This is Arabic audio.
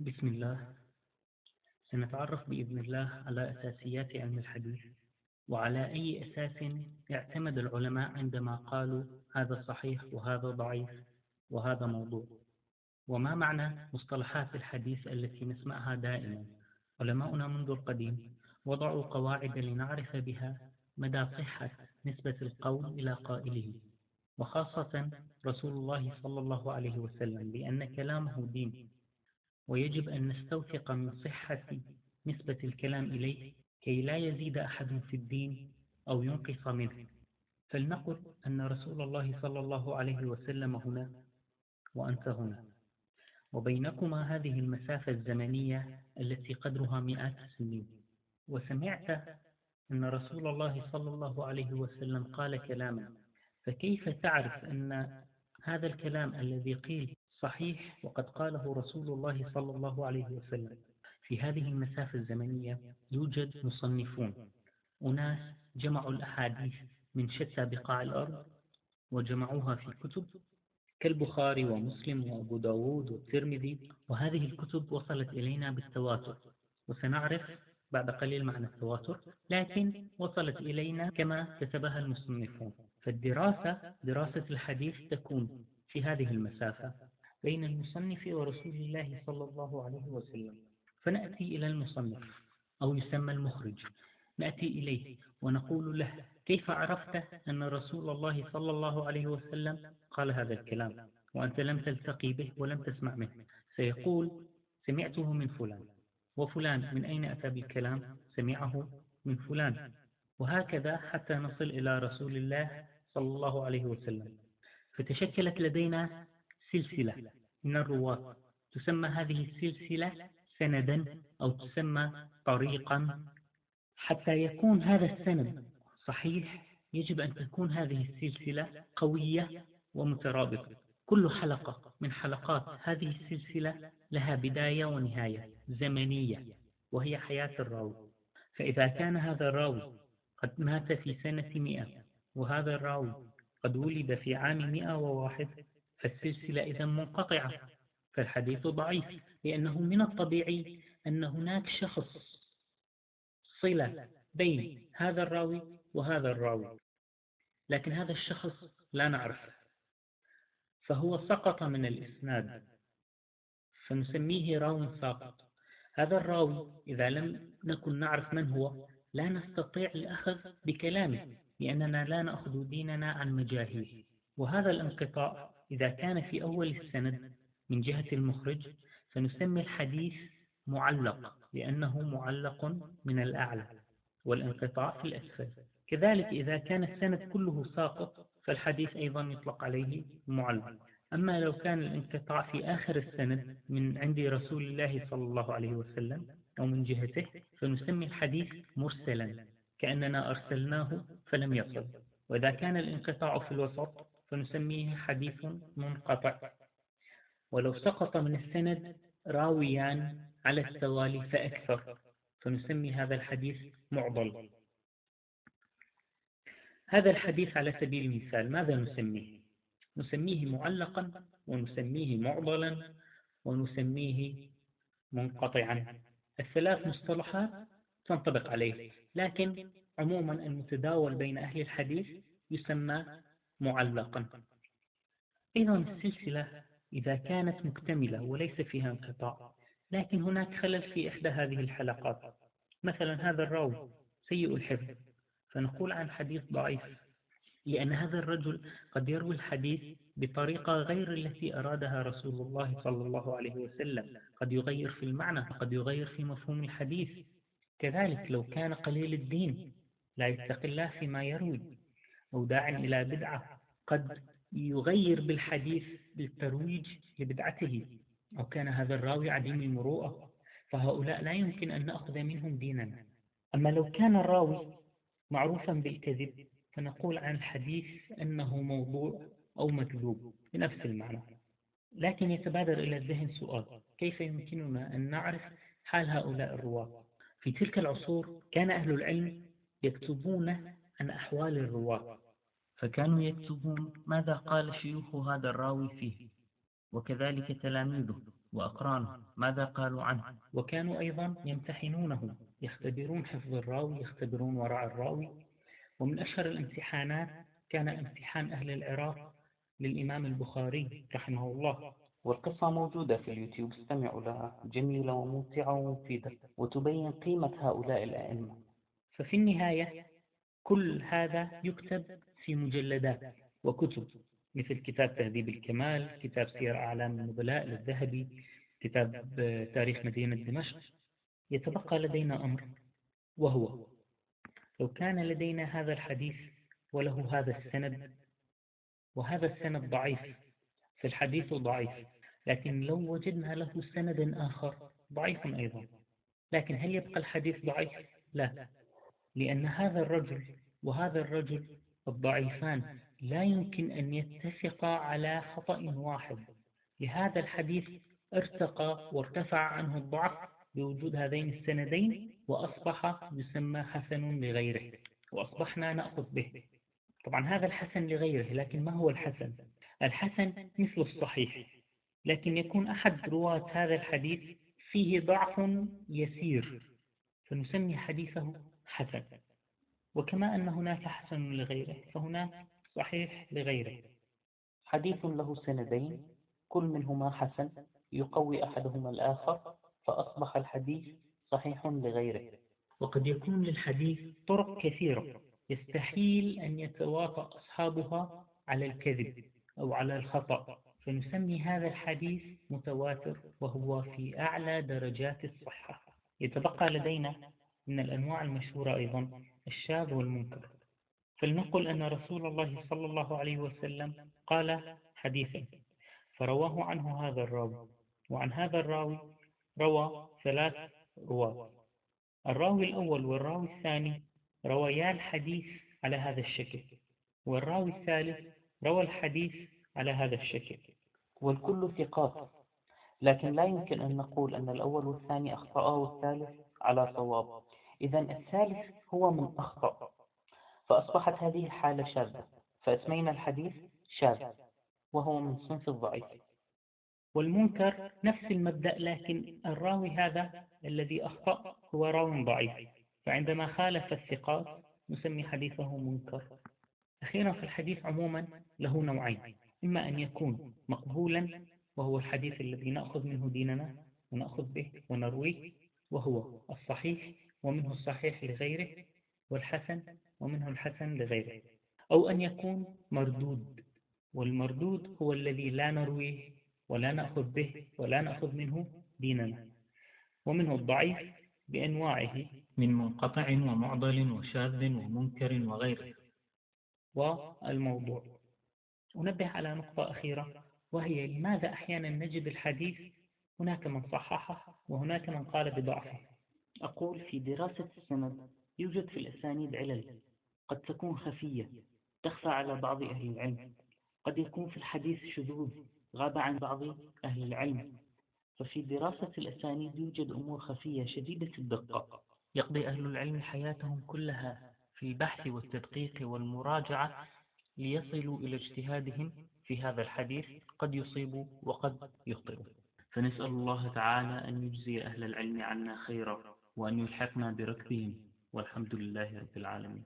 بسم الله. سنتعرف بإذن الله على أساسيات علم الحديث، وعلى أي أساس اعتمد العلماء عندما قالوا هذا صحيح وهذا ضعيف وهذا موضوع، وما معنى مصطلحات الحديث التي نسمعها دائما. علماؤنا منذ القديم وضعوا قواعد لنعرف بها مدى صحة نسبة القول إلى قائله، وخاصة رسول الله صلى الله عليه وسلم، لأن كلامه دين، ويجب أن نستوثق من صحة نسبة الكلام إليه كي لا يزيد أحد في الدين أو ينقص منه. فلنقل أن رسول الله صلى الله عليه وسلم هنا وأنت هنا، وبينكما هذه المسافة الزمنية التي قدرها مئات السنين، وسمعت أن رسول الله صلى الله عليه وسلم قال كلاما، فكيف تعرف أن هذا الكلام الذي قيل صحيح وقد قاله رسول الله صلى الله عليه وسلم؟ في هذه المسافة الزمنية يوجد مصنفون، أناس جمعوا الأحاديث من شتى بقاع الأرض وجمعوها في كتب كالبخاري ومسلم وأبو داود والترمذي، وهذه الكتب وصلت إلينا بالتواتر، وسنعرف بعد قليل معنى التواتر، لكن وصلت إلينا كما كتبها المصنفون. فالدراسة، دراسة الحديث، تكون في هذه المسافة بين المصنف ورسول الله صلى الله عليه وسلم. فنأتي إلى المصنف أو يسمى المخرج، نأتي إليه ونقول له: كيف عرفت أن رسول الله صلى الله عليه وسلم قال هذا الكلام وأنت لم تلتقي به ولم تسمع منه؟ سيقول: سمعته من فلان، وفلان من أين أتى بالكلام؟ سمعه من فلان، وهكذا حتى نصل إلى رسول الله صلى الله عليه وسلم. فتشكلت لدينا سلسلة من الرواة، تسمى هذه السلسلة سندا أو تسمى طريقا. حتى يكون هذا السند صحيح يجب أن تكون هذه السلسلة قوية ومترابطة. كل حلقة من حلقات هذه السلسلة لها بداية ونهاية زمنية، وهي حياة الراوي. فإذا كان هذا الراوي قد مات في سنة 100 وهذا الراوي قد ولد في عام 101، فالسلسلة إذا منقطعة، فالحديث ضعيف، لأنه من الطبيعي أن هناك شخص صلة بين هذا الراوي وهذا الراوي، لكن هذا الشخص لا نعرفه، فهو سقط من الإسناد، فنسميه راو ساقط. هذا الراوي إذا لم نكن نعرف من هو لا نستطيع الأخذ بكلامه، لأننا لا نأخذ ديننا عن مجاهيل. وهذا الانقطاع إذا كان في أول السند من جهة المخرج فنسمي الحديث معلق، لأنه معلق من الأعلى والانقطاع في الأسفل. كذلك إذا كان السند كله ساقط فالحديث أيضا يطلق عليه معلق. أما لو كان الانقطاع في آخر السند من عند رسول الله صلى الله عليه وسلم أو من جهته فنسمي الحديث مرسلا، كأننا أرسلناه فلم يصل. وإذا كان الانقطاع في الوسط فنسميه حديث منقطع. ولو سقط من السند راويان على التوالي فأكثر فنسمي هذا الحديث معضل. هذا الحديث على سبيل المثال ماذا نسميه؟ نسميه معلقا، ونسميه معضلا، ونسميه منقطعا. الثلاث مصطلحات تنطبق عليه، لكن عموما المتداول بين أهل الحديث يسمى معلقا. أيضا السلسلة إذا كانت مكتملة وليس فيها انقطاع، لكن هناك خلل في إحدى هذه الحلقات، مثلا هذا الراوي سيء الحفظ، فنقول عن حديث ضعيف، لأن هذا الرجل قد يروي الحديث بطريقة غير التي أرادها رسول الله صلى الله عليه وسلم، قد يغير في المعنى، قد يغير في مفهوم الحديث. كذلك لو كان قليل الدين لا يتقي الله فيما يروي، أو داع إلى بدعة، قد يغير بالحديث بالترويج لبدعته، أو كان هذا الراوي عديم المروءة، فهؤلاء لا يمكن أن نأخذ منهم ديننا. أما لو كان الراوي معروفا بالكذب فنقول عن الحديث أنه موضوع أو مكذوب بنفس المعنى. لكن يتبادر إلى الذهن سؤال: كيف يمكننا أن نعرف حال هؤلاء الرواة؟ في تلك العصور كان أهل العلم يكتبون عن أحوال الرواة، فكانوا يكتبون ماذا قال شيوخ هذا الراوي فيه، وكذلك تلاميذه، وأقرانه ماذا قالوا عنه. وكانوا أيضا يمتحنونه، يختبرون حفظ الراوي، يختبرون ورع الراوي. ومن أشهر الامتحانات كان امتحان أهل العراق للإمام البخاري رحمه الله، والقصة موجودة في اليوتيوب، استمعوا لها، جميلة وممتعة ومفيدة، وتبين قيمة هؤلاء الأئمة. ففي النهاية كل هذا يكتب في مجلدات وكتب، مثل كتاب تهذيب الكمال، كتاب سير أعلام النبلاء للذهبي، كتاب تاريخ مدينة دمشق. يتبقى لدينا أمر، وهو لو كان لدينا هذا الحديث وله هذا السند، وهذا السند ضعيف، فالحديث ضعيف، لكن لو وجدنا له سند آخر ضعيف أيضا، لكن هل يبقى الحديث ضعيف؟ لا، لأن هذا الرجل وهذا الرجل الضعيفان لا يمكن أن يتفقا على خطأ واحد، لهذا الحديث ارتقى وارتفع عنه الضعف بوجود هذين السندين، وأصبح يسمى حسن لغيره، وأصبحنا نأخذ به. طبعا هذا الحسن لغيره، لكن ما هو الحسن؟ الحسن مثل الصحيح، لكن يكون أحد رواة هذا الحديث فيه ضعف يسير، فنسمي حديثه حسن. وكما أن هناك حسن لغيره، فهناك صحيح لغيره. حديث له سندين كل منهما حسن يقوي أحدهما الآخر، فأصبح الحديث صحيح لغيره. وقد يكون للحديث طرق كثيرة يستحيل أن يتواطأ أصحابها على الكذب أو على الخطأ، فنسمي هذا الحديث متواتر، وهو في أعلى درجات الصحة. يتبقى لدينا من الأنواع المشهورة أيضا الشاذ والمنكر. فلنقل أن رسول الله صلى الله عليه وسلم قال حديثا فرواه عنه هذا الراوي، وعن هذا الراوي روى 3 رواة، الراوي الأول والراوي الثاني رويا الحديث على هذا الشكل، والراوي الثالث روى الحديث على هذا الشكل، والكل ثقات، لكن لا يمكن أن نقول أن الأول والثاني أخطأ والثالث على صواب. إذا الثالث هو من أخطأ، فأصبحت هذه الحالة شاذة، فأسمينا الحديث شاذ، وهو من صنف الضعيف. والمنكر نفس المبدأ، لكن الراوي هذا الذي أخطأ هو راوي ضعيف، فعندما خالف الثقات نسمي حديثه منكر. أخيرا، في الحديث عموما له نوعين: إما أن يكون مقبولا، وهو الحديث الذي نأخذ منه ديننا ونأخذ به ونرويه، وهو الصحيح، ومنه الصحيح لغيره، والحسن، ومنه الحسن لغيره. أو أن يكون مردود، والمردود هو الذي لا نرويه ولا نأخذ به ولا نأخذ منه ديننا. ومنه الضعيف بأنواعه من منقطع ومعضل وشاذ ومنكر وغيره. والموضوع. أنبه على نقطة أخيرة، وهي لماذا أحيانا نجد الحديث هناك من صححه وهناك من قال بضعفه. أقول في دراسة السند يوجد في الأسانيد علل قد تكون خفية تخفى على بعض أهل العلم، قد يكون في الحديث شذوذ غاب عن بعض أهل العلم. ففي دراسة الأسانيد يوجد أمور خفية شديدة الدقة يقضي أهل العلم حياتهم كلها في البحث والتدقيق والمراجعة ليصلوا إلى اجتهادهم في هذا الحديث، قد يصيبوا وقد يخطئوا. فنسأل الله تعالى أن يجزي أهل العلم عنا خيرا، وأن يلحقنا بركبهم، والحمد لله رب العالمين.